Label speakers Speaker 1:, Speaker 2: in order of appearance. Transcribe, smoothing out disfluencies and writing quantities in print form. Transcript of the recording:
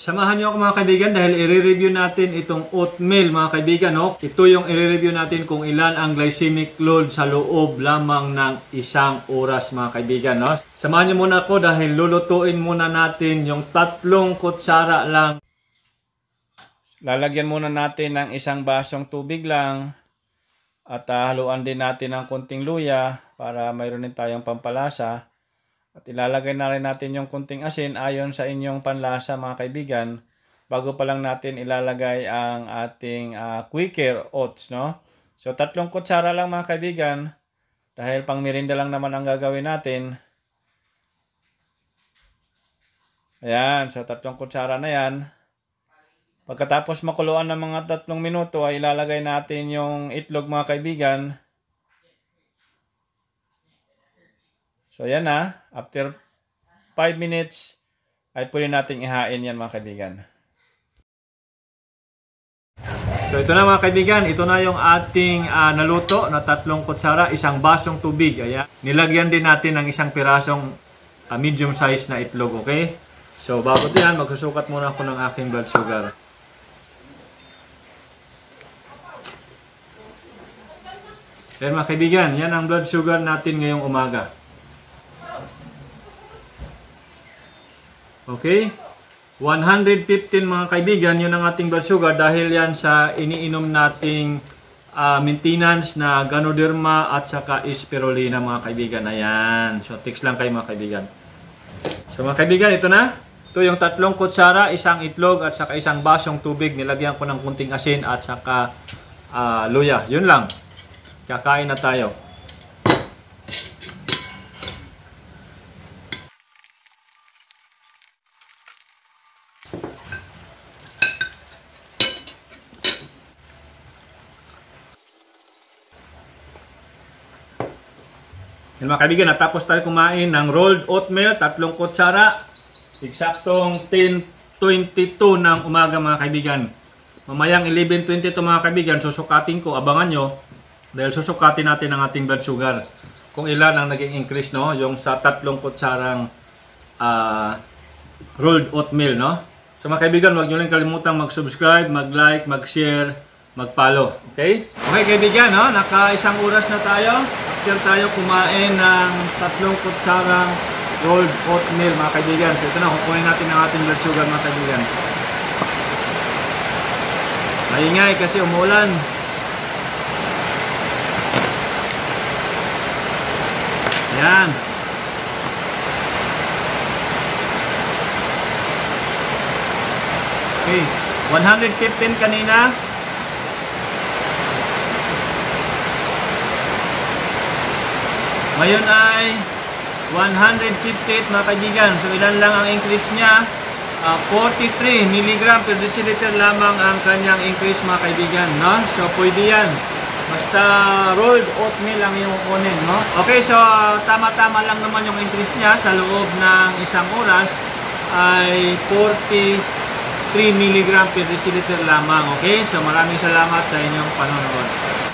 Speaker 1: Samahan niyo ako mga kaibigan dahil i-review natin itong oatmeal mga kaibigan. No? Ito yung i-review natin kung ilan ang glycemic load sa loob lamang ng isang oras mga kaibigan. No? Samahan niyo muna ako dahil lulutuin muna natin yung 3 kutsara lang. Lalagyan muna natin ng 1 basong tubig lang at haluan din natin ng konting luya para mayroon din tayong pampalasa. At ilalagay na rin natin yung kunting asin ayon sa inyong panlasa mga kaibigan. Bago pa lang natin ilalagay ang ating Quaker oats. No? So 3 kutsara lang mga kaibigan. Dahil pang merienda lang naman ang gagawin natin. Ayan, so 3 kutsara na yan. Pagkatapos makuluan ng mga 3 minuto ay ilalagay natin yung itlog mga kaibigan. So yan na, after 5 minutes ay pwede nating ihain yan mga kaibigan. So ito na mga kaibigan, ito na yung ating naluto na 3 kutsara, 1 basong tubig. Ayan. Nilagyan din natin ng 1 pirasong medium size na itlog, okay? So bago yan, magsusukat muna ako ng aking blood sugar. Yan mga kaibigan, yan ang blood sugar natin ngayong umaga. Okay? 115 mga kaibigan, yun ang ating blood sugar dahil yan sa iniinom nating maintenance na Ganoderma at saka Spirulina mga kaibigan. Ayan. So, tics lang kayo mga kaibigan. So mga kaibigan, ito na. Ito yung 3 kutsara, 1 itlog at saka 1 basong tubig. Nilagyan ko ng kunting asin at saka luya. Yun lang. Kakain na tayo. Yan mga kaibigan, natapos tayo kumain ng rolled oatmeal, 3 kutsara, eksaktong 10:22 ng umaga mga kaibigan. Mamayang 11:22 mga kaibigan, susukatin ko, abangan nyo, dahil susukatin natin ang ating blood sugar. Kung ilan ang naging increase, no? Yung sa 3 kutsarang rolled oatmeal, no? So mga kaibigan, huwag nyo lang kalimutang mag-subscribe, mag-like, mag-share, mag-follow. Okay? Okay kaibigan, no? Naka 1 oras na tayo. After tayo kumain ng 3 kutsarang rolled oatmeal mga kaibigan. So ito na, kukunin natin ang ating blood sugar mga kaibigan. Maingay kasi umulan. Yan. Okay, 115 kanina. Ngayon ay 158 mga kaibigan. So ilan lang ang increase niya? 43 mg per deciliter lamang ang kanyang increase mga kaibigan. No? So pwede yan. Basta rolled oatmeal lang yung kunin. No? Okay, so tama-tama lang naman yung increase niya sa loob ng 1 oras ay 43 mg per deciliter lamang. Okay, so maraming salamat sa inyong panonood.